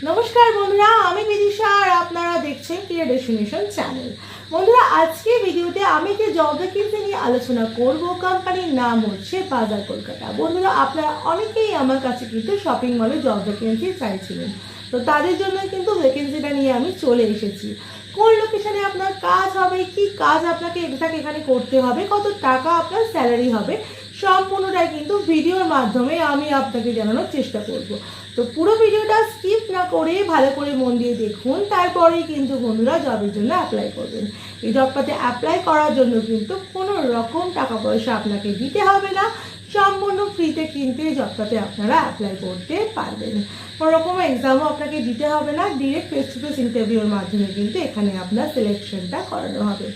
নমস্কার বন্ধুরা, আমি বিদিশা আর আপনারা দেখছেন ক্লিয়ার ডেস্টিনেশন চ্যানেল। বন্ধুরা, আজকে ভিডিওতে আমি যে জব ভ্যাকেন্সি নিয়ে আলোচনা করব, কোম্পানির নাম হচ্ছে বাজার কলকাতা। বন্ধুরা, আপনারা অনেকেই আমার কাছে কিন্তু শপিং মলে জব ভ্যাকেন্সি চাইছিলেন, তো তাদের জন্য কিন্তু ভ্যাকেন্সিটা নিয়ে আমি চলে এসেছি। কোন লোকেশনে আপনার কাজ হবে, কি কাজ আপনাকে এক্সাক্ট এখানে করতে হবে, কত টাকা আপনার স্যালারি হবে, সম্পূর্ণটাই কিন্তু ভিডিওর মাধ্যমে আমি আপনাকে জানানোর চেষ্টা করব। তো পুরো ভিডিওটা স্কিপ না করে ভালো করে মন দিয়ে দেখুন, তারপরেই কিন্তু বন্ধুরা জবের জন্য অ্যাপ্লাই করবেন। এই জবটাতে অ্যাপ্লাই করার জন্য কিন্তু কোনো রকম টাকা পয়সা আপনাকে দিতে হবে না, সম্পূর্ণ ফ্রিতে কিন্তু এই জবটাতে আপনারা অ্যাপ্লাই করতে পারবেন। কোনো রকম এক্সামও আপনাকে দিতে হবে না, ডিরেক্ট ফেস টু ফেস ইন্টারভিউর মাধ্যমে কিন্তু এখানে আপনার সিলেকশনটা করানো হবে।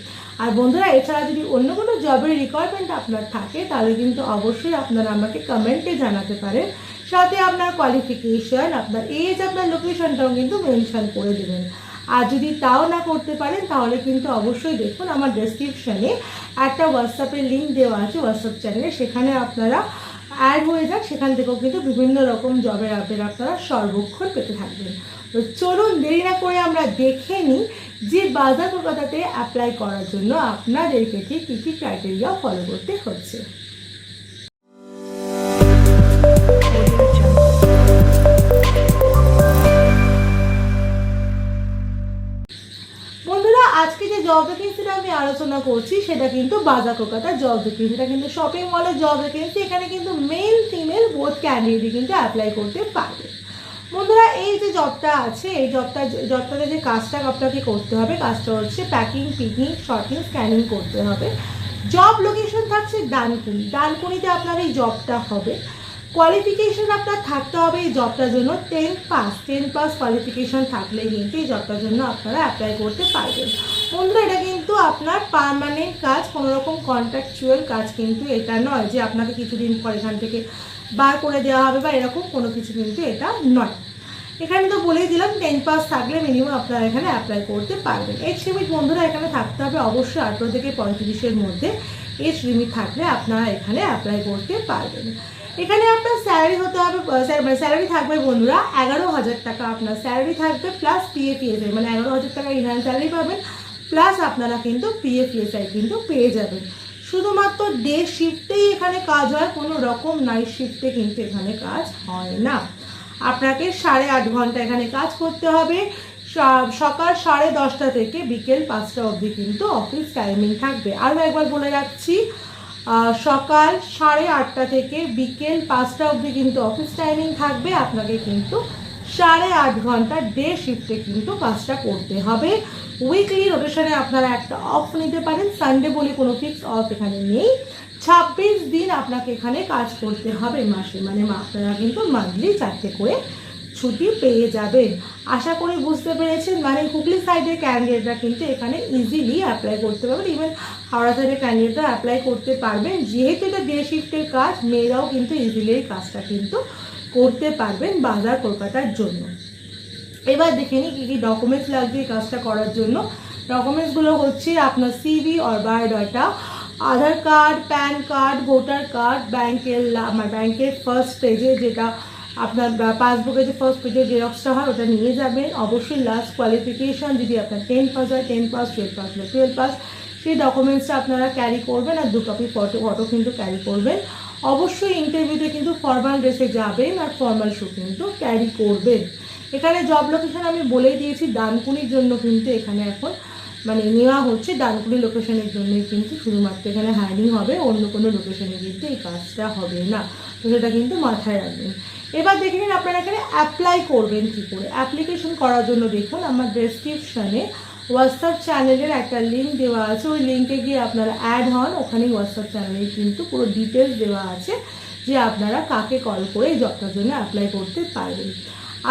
আর বন্ধুরা, এছাড়া যদি অন্য কোনো জবের রিকোয়ারমেন্ট আপনার থাকে তাহলে কিন্তু অবশ্যই আপনারা আমাকে কমেন্টে জানাতে পারেন, সাথে আপনার কোয়ালিফিকেশন, আপনার এজ, আপনার লোকেশনটাও কিন্তু মেনশন করে দেবেন। আর যদি তাও না করতে পারেন তাহলে কিন্তু অবশ্যই দেখুন আমার ডেসক্রিপশানে একটা হোয়াটসঅ্যাপের লিঙ্ক দেওয়া আছে হোয়াটসঅ্যাপ চ্যানেলে, সেখানে আপনারা অ্যাড হয়ে যান, সেখান থেকেও কিন্তু বিভিন্ন রকম জবের আপডেট আপনারা সর্বক্ষণ পেতে থাকবেন। তো চলুন দেরি না করে আমরা দেখে নিই যে বাজার কলকাতাতে অ্যাপ্লাই করার জন্য আপনাদেরকে ঠিক কী কী ক্রাইটেরিয়া ফলো করতে হচ্ছে। বন্ধুরা, আজকে যে জব ভ্যাকেন্সিটা আমি আলোচনা করছি সেটা কিন্তু বাজার কলকাতার জব ভ্যাকেন্সি, এটা কিন্তু শপিং মলের জব ভ্যাকেন্সি। এখানে কিন্তু মেল ফিমেল বোথ ক্যান্ডিডেটই কিন্তু অ্যাপ্লাই করতে পারবে। বন্ধুরা, এই যে জবটা আছে, এই জবটাতে যে কাজটা আপনাকে করতে হবে, কাজটা হচ্ছে প্যাকিং, পিকিং, শর্টিং, স্ক্যানিং করতে হবে। জব লোকেশন থাকছে ডানকুনি। ডানকুনিতে আপনার এই জবটা হবে। কোয়ালিফিকেশন আপনার থাকতে হবে এই জবটার জন্য 10 পাস কোয়ালিফিকেশন থাকলে কিন্তু এই জবটার জন্য আপনারা অ্যাপ্লাই করতে পারবেন। বন্ধুরা, এটা কিন্তু আপনার পার্মানেন্ট কাজ, কোনো রকম কন্ট্রাকচুয়াল কাজ কিন্তু এটা নয় যে আপনাকে কিছুদিন পর এখান থেকে বার করে দেওয়া হবে বা এরকম কোনো কিছু কিন্তু এটা নয়। এখানে তো বলেই দিলাম 10 পাস থাকলে মিনিমাম আপনারা এখানে অ্যাপ্লাই করতে পারবেন। এজ লিমিট বন্ধুরা এখানে থাকতে হবে অবশ্যই 18 থেকে 35-এর মধ্যে এজ লিমিট থাকলে আপনারা এখানে অ্যাপ্লাই করতে পারবেন। এখানে আপনার স্যালারি হতে হবে, স্যালারি থাকবে বন্ধুরা 11,000 টাকা আপনার স্যালারি থাকবে, প্লাস পিএফ মানে 11,000 টাকা ইনহ্যান্ড স্যালারি পাবেন, প্লাস আপনারা কিন্তু পিএফ কিন্তু পেয়ে যাবেন। শুধুমাত্র ডে শিফটেই এখানে কাজ হয়, কোনো রকম নাইট শিফটে কিন্তু এখানে কাজ হয় না। আপনাকে 8.5 ঘন্টা এখানে কাজ করতে হবে। সকাল 10:30 থেকে বিকেল 5টা অবধি কিন্তু অফিস টাইমিং থাকবে। আরও একবার বলে রাখছি, সকাল 8:30 থেকে বিকেল 5টা অবধি কিন্তু অফিস টাইমিং থাকবে। আপনাকে কিন্তু 8.5 ঘন্টা ডে শিফটে কিন্তু কাজটা করতে হবে। উইকলি রোটেশনে আপনারা একটা অফ নিতে পারেন, সানডে বলে কোনো ফিক্স অফ এখানে নেই। 26 দিন আপনাকে এখানে কাজ করতে হবে মাসে, মানে আপনারা কিন্তু মান্থলি 4টে করে ছুটি পেয়ে যাবেন। আশা করি বুঝতে পেরেছেন, মানে হুগলি সাইডের ক্যান্ডিডেটরা কিন্তু এখানে ইজিলি অ্যাপ্লাই করতে পারবেন, ইভেন হাওড়া সাইডের ক্যান্ডিডেটরা অ্যাপ্লাই করতে পারবেন। যেহেতু এটা ডে শিফটের কাজ, মেয়েরাও কিন্তু ইজিলি এই কাজটা কিন্তু করতে পারবেন বাজার কলকাতার জন্য। এবার দেখে নিই কী কী ডকুমেন্টস লাগবে এই কাজটা করার জন্য। ডকুমেন্টসগুলো হচ্ছে আপনার সিভি আর biodata, Aadhaar card, PAN card, voter card, ব্যাংকের ফার্স্ট পেজে যেটা আপনার পাসবুকে যে ফার্স্ট পেজে জেরক্সটা হয় ওটা নিয়ে যাবেন। অবশ্যই লাস্ট কোয়ালিফিকেশান যদি আপনার 10 পাস হয় 10 পাস, 12 পাস হলে 12 পাস, সেই ডকুমেন্টসটা আপনারা ক্যারি করবেন। আর 2 কপি ফটো কিন্তু ক্যারি করবেন। অবশ্যই ইন্টারভিউতে কিন্তু ফর্মাল ড্রেসে যাবেন আর ফর্মাল শ্যু কিন্তু ক্যারি করবেন। এখানে জব লোকেশন আমি বলেই দিয়েছি, ডানকুনির জন্য কিন্তু এখানে এখন মানে নেওয়া হচ্ছে, ডানকুনি লোকেশনের জন্যই কিন্তু শুধুমাত্র এখানে হায়ারিং হবে, অন্য কোনো লোকেশনে কিন্তু এই কাজটা হবে না, তো সেটা কিন্তু মাথায় রাখবেন। এবার দেখে নিন আপনারা এখানে অ্যাপ্লাই করবেন কী করে। অ্যাপ্লিকেশন করার জন্য দেখুন আমার ডেসক্রিপশানে হোয়াটসঅ্যাপ চ্যানেলের একটা লিঙ্ক দেওয়া আছে, ওই লিঙ্কে গিয়ে আপনারা অ্যাড হন। ওখানেই হোয়াটসঅ্যাপ চ্যানেলে কিন্তু পুরো ডিটেলস দেওয়া আছে যে আপনারা কাকে কল করে এই জবটার জন্য অ্যাপ্লাই করতে পারবেন।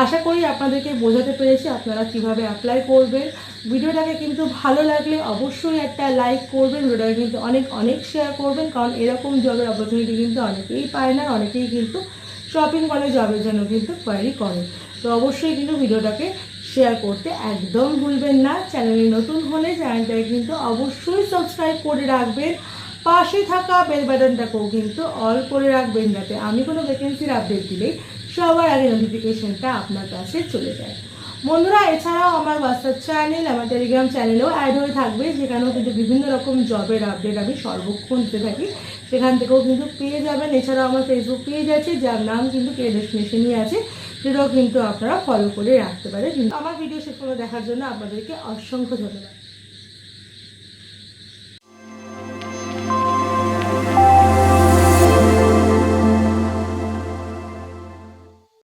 আশা করি আপনাদেরকে বোঝাতে পেরেছি আপনারা কিভাবে অ্যাপ্লাই করবেন। ভিডিওটাকে কিন্তু ভালো লাগলে অবশ্যই একটা লাইক করবেন, ভিডিওটাকে কিন্তু অনেক শেয়ার করবেন, কারণ এরকম জবের অপরচুনিটি কিন্তু অনেকেই পায় না, অনেকেই কিন্তু শপিং মলে জবের জন্য কিন্তু কোয়ারি করে। তো অবশ্যই কিন্তু ভিডিওটাকে শেয়ার করতে একদম ভুলবেন না। চ্যানেলে নতুন হলে চ্যানেলটাকে কিন্তু অবশ্যই সাবস্ক্রাইব করে রাখবেন, পাশে থাকা বেল বাটনটাকেও কিন্তু অল করে রাখবেন, যাতে আমি কোনো ভ্যাকেন্সির আপডেট দিলেই সবার আগে নোটিফিকেশনটা আপনার কাছে চলে যায়। বন্ধুরা এছাড়াও আমার হোয়াটসঅ্যাপ চ্যানেল, আমার টেলিগ্রাম চ্যানেলেও অ্যাড হয়ে থাকবে, যেখানেও কিন্তু বিভিন্ন রকম জবের আপডেট আমি সর্বক্ষণ দিতে থাকি, সেখান থেকেও কিন্তু পেয়ে যাবেন। এছাড়াও আমার ফেসবুক পেজ আছে, যার নাম কিন্তু কে ডেস্টিনেশনই আছে, সেটাও কিন্তু আপনারা ফলো করে রাখতে পারেন। কিন্তু আমার ভিডিও শেষ পর্যন্ত দেখার জন্য আপনাদেরকে অসংখ্য ধন্যবাদ।